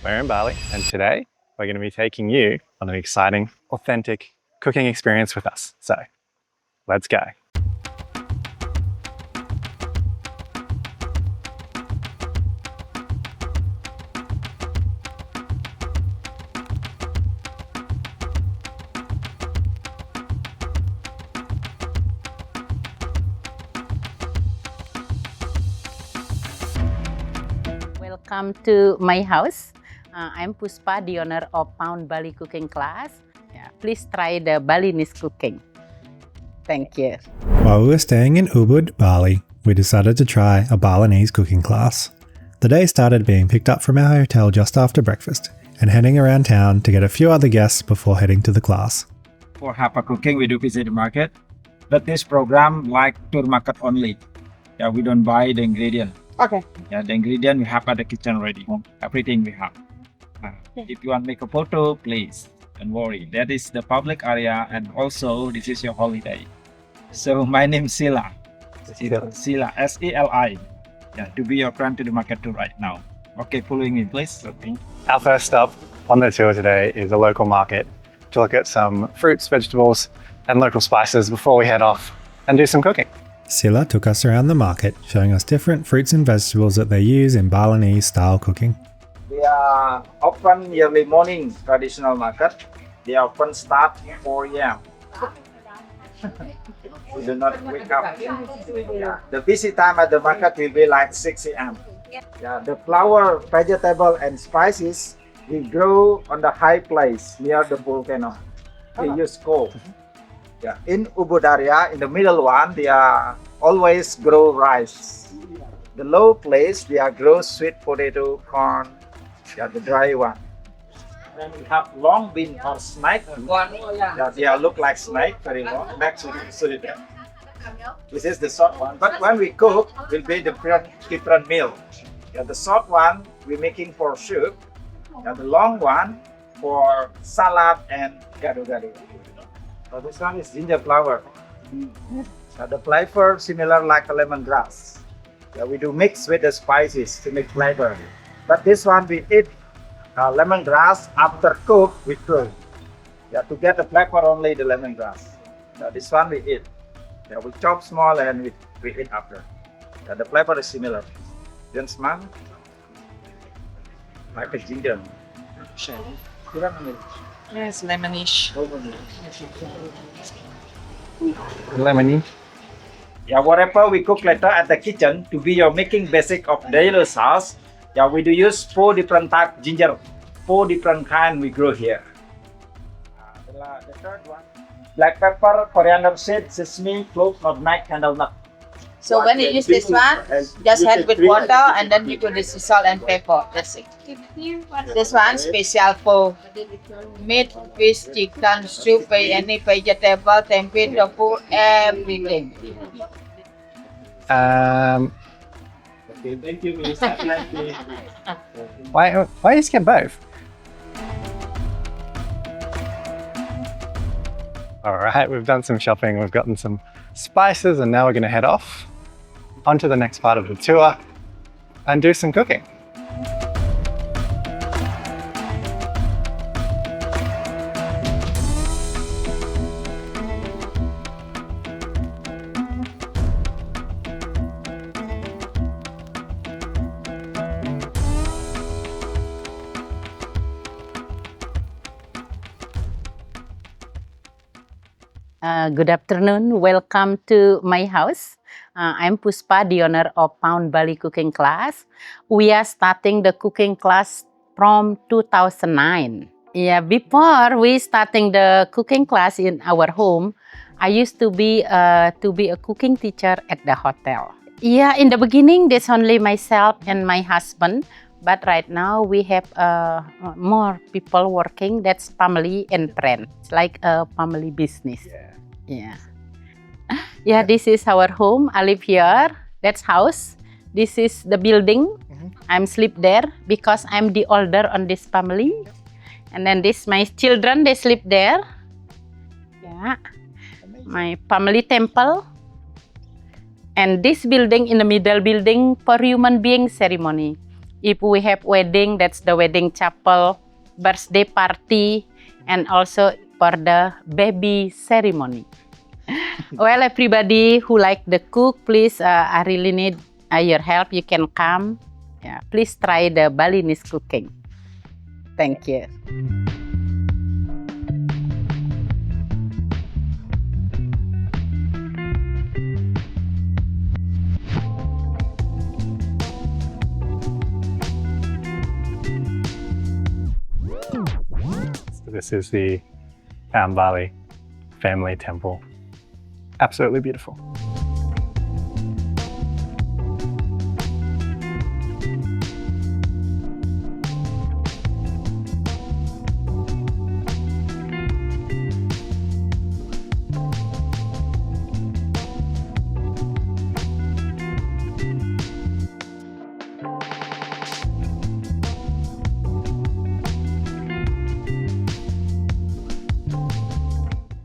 We're in Bali, and today we're going to be taking you on an exciting, authentic cooking experience with us. So, let's go. Welcome to my house. I'm Puspa, the owner of Paon Bali Cooking Class. Please try the Balinese cooking. Thank you. While we were staying in Ubud, Bali, we decided to try a Balinese cooking class. The day started being picked up from our hotel just after breakfast and heading around town to get a few other guests before heading to the class. For Hapa cooking, we do visit the market, but this program like tour market only. Yeah, we don't buy the ingredient. Okay. Yeah, the ingredient we have at the kitchen already. Everything we have. If you want to make a photo, please don't worry. That is the public area, and also this is your holiday. So my name is Sila. Sila, S-E-L-I. Yeah, to be your friend to the market tour right now. Okay, following me, please. Okay. Our first stop on the tour today is a local market to look at some fruits, vegetables, and local spices before we head off and do some cooking. Sila took us around the market, showing us different fruits and vegetables that they use in Balinese style cooking. We are open early morning traditional market. They open start 4 a.m. We do not wake up. Yeah. The busy time at the market will be like 6 a.m. Yeah, the flower, vegetable, and spices we grow on the high place near the volcano. We use coal. Yeah. In Ubud area, in the middle one, they are always grow rice. The low place, they are grow sweet potato, corn. Yeah, the dry one. Then we have long bean or snake. Yeah, they are look like snake, very long. Next we sweet. This is the short one. But when we cook, will be the different meal. Yeah, the short one we making for soup. Yeah, the long one for salad and gado-gado. So this one is ginger flower. The flavor similar like a lemongrass. Yeah, we do mix with the spices to make flavor. But this one we eat lemongrass after cook we throw. Yeah, to get the flavor only the lemongrass. This one we eat. Yeah, we chop small and we eat after. Yeah, the flavor is similar. Then smell like a ginger. Yes, lemonish. Lemony. Yeah, whatever we cook later at the kitchen to be your making basic of daily sauce. Yeah, we do use 4 different type ginger, 4 different kind we grow here. The third one, black pepper, coriander seed, sesame, clove, nutmeg, candlenut. So when you use this one, just add with water and then you put this salt and pepper. That's it. This one special for meat, fish, chicken, soup, any vegetable, tempeh, tofu, everything. Okay, thank you, Miss. Why you skip both? All right, we've done some shopping, we've gotten some spices, and now we're going to head off onto the next part of the tour and do some cooking. Good afternoon. Welcome to my house. I'm Puspa, the owner of Paon Bali Cooking Class. We are starting the cooking class from 2009. Yeah, before we starting the cooking class in our home, I used to be a cooking teacher at the hotel. Yeah, in the beginning, there's only myself and my husband. But right now we have more people working. That's family and friends, like a family business. Yeah. Yeah, this is our home. I live here. That's house. This is the building. I'm sleep there because I'm the older on this family. And then this my children, they sleep there. Yeah. My family temple. And this building in the middle building for human being ceremony. If we have wedding, that's the wedding chapel, birthday party, and also for the baby ceremony. Well, everybody who like the cook, please, I really need your help. You can come. Yeah, please try the Balinese cooking. Thank you. So this is the Paon Bali family temple. Absolutely beautiful.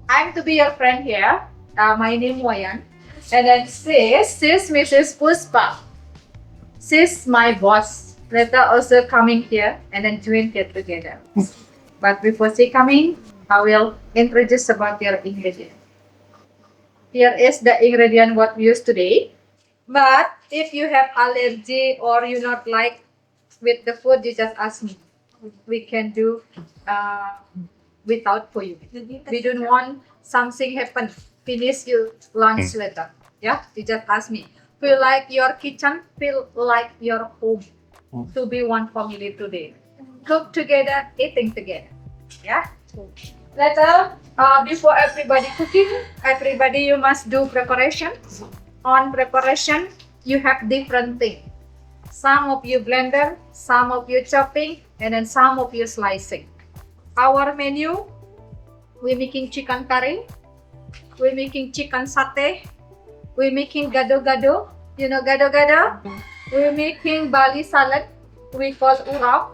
I'm to be your friend here. My name Wayan. And then she's Mrs. Puspa. She's my boss. Later also coming here and then join here together. But before she coming, I will introduce about your ingredient. Here is the ingredient what we use today. But if you have allergy or you not like with the food, you just ask me. We can do without for you. We don't want something happen. Finish your lunch later. Yeah, you just ask me. Feel like your kitchen, feel like your home. To be one family today. Cook together, eating together. Yeah. Later, before everybody cooking, everybody you must do preparation. On preparation, you have different things. Some of you blender, some of you chopping, and then some of you slicing. Our menu, we're making chicken curry, we're making chicken satay, we're making gado-gado. You know gado-gado? We're making Bali salad, we call urap.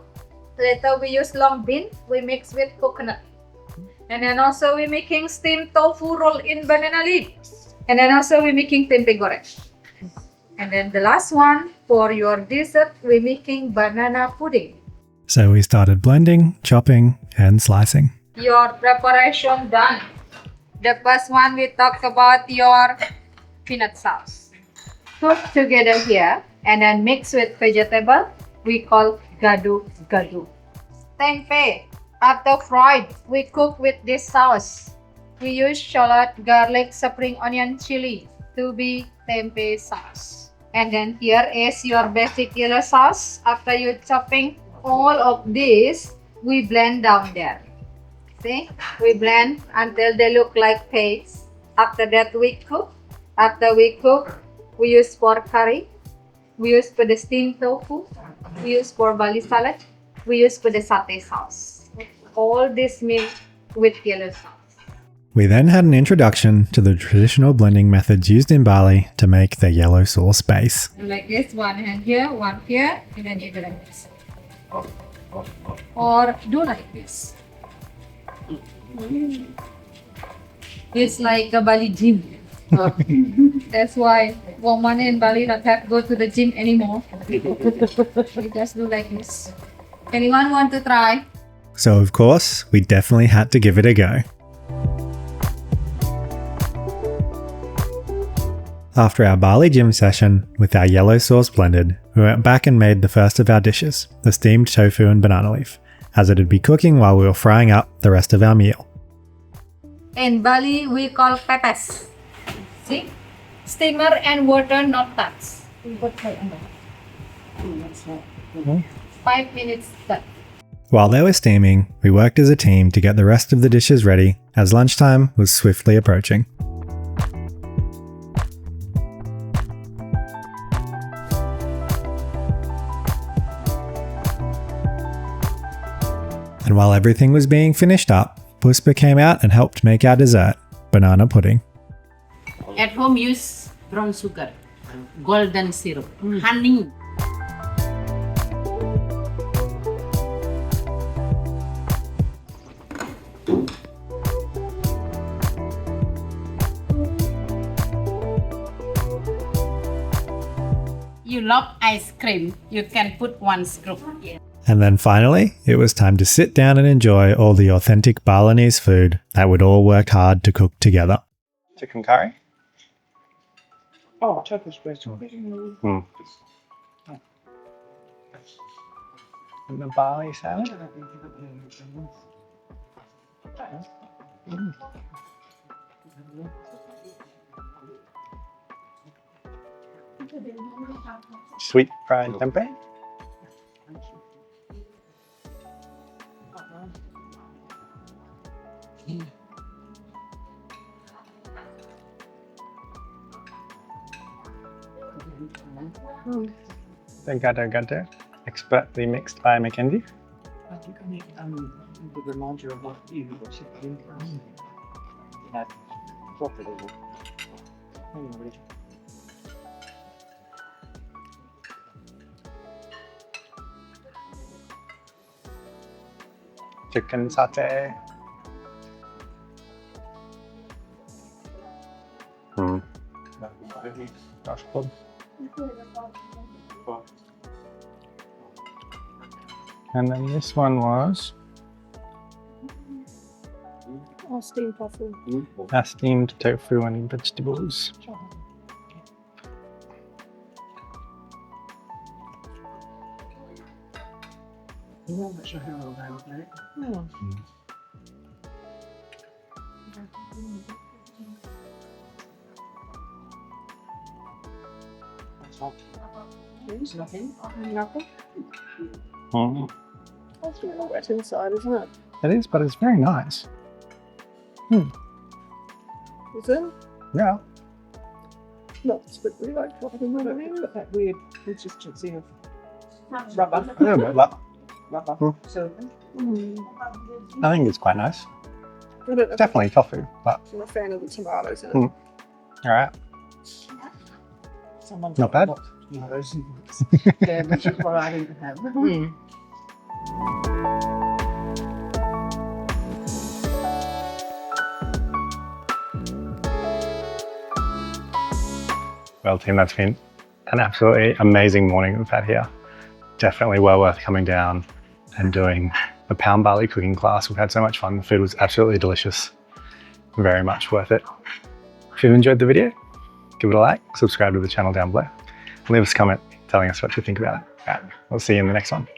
Later we use long bean, we mix with coconut. And then also we're making steamed tofu roll in banana leaves. And then also we're making tempe goreng. And then the last one, for your dessert, we're making banana pudding. So we started blending, chopping, and slicing. Your preparation done. The first one we talk about your peanut sauce. Cook together here and then mix with vegetable. We call gado-gado. Tempeh. After fried, we cook with this sauce. We use shallot, garlic, spring onion, chili to be tempeh sauce. And then here is your basic yellow sauce. After you chopping all of this, we blend down there. See? We blend until they look like paste. After that, we cook. After we cook, we use for curry. We use for the steamed tofu. We use for Bali salad. We use for the satay sauce. All this meal with yellow sauce. We then had an introduction to the traditional blending methods used in Bali to make the yellow sauce base. Like this, one hand here, one here, and then you do like this. Or do like this. It's like a Bali gym. That's why women in Bali don't have to go to the gym anymore. We just do like this. Anyone want to try? So of course, we definitely had to give it a go. After our Bali gym session with our yellow sauce blended, we went back and made the first of our dishes, the steamed tofu and banana leaf, as it'd be cooking while we were frying up the rest of our meal. In Bali, we call pepes. See? Steamer and water not touch. 5 minutes done. While they were steaming, we worked as a team to get the rest of the dishes ready as lunchtime was swiftly approaching. And while everything was being finished up, Puspa came out and helped make our dessert, banana pudding. At home, use brown sugar, golden syrup, honey. You love ice cream, you can put one scoop. And then finally, it was time to sit down and enjoy all the authentic Balinese food that we'd all worked hard to cook together. Chicken curry. Oh, Turkish bread. Mm. And the barley salad. Sweet fried tempeh. The gado, expertly mixed by Mackenzie. I think I need to remind you of what you should do. Yeah, properly. Anyway. Chicken satay. That's good. And then this one was Steamed tofu. steamed tofu and vegetables. I'm not sure how old I was there. There's nothing. Nothing. Mm. That's really wet inside, isn't it? It is, but it's very nice. Is it? Yeah. Not squiggly like chocolate. But that weird consistency of rubber. A little bit, but Rubber. So, I think it's quite nice. I don't know if Definitely tofu, but I'm a fan of the tomatoes in it. all right. Someone's Not bad. got tomatoes. Yeah, which is what I didn't have. Well, team, that's been an absolutely amazing morning we've had here. Definitely well worth coming down and doing the Paon Bali Cooking Class. We've had so much fun. The food was absolutely delicious. Very much worth it. If you've enjoyed the video, give it a like, subscribe to the channel down below. Leave us a comment telling us what you think about it. All right, we'll see you in the next one.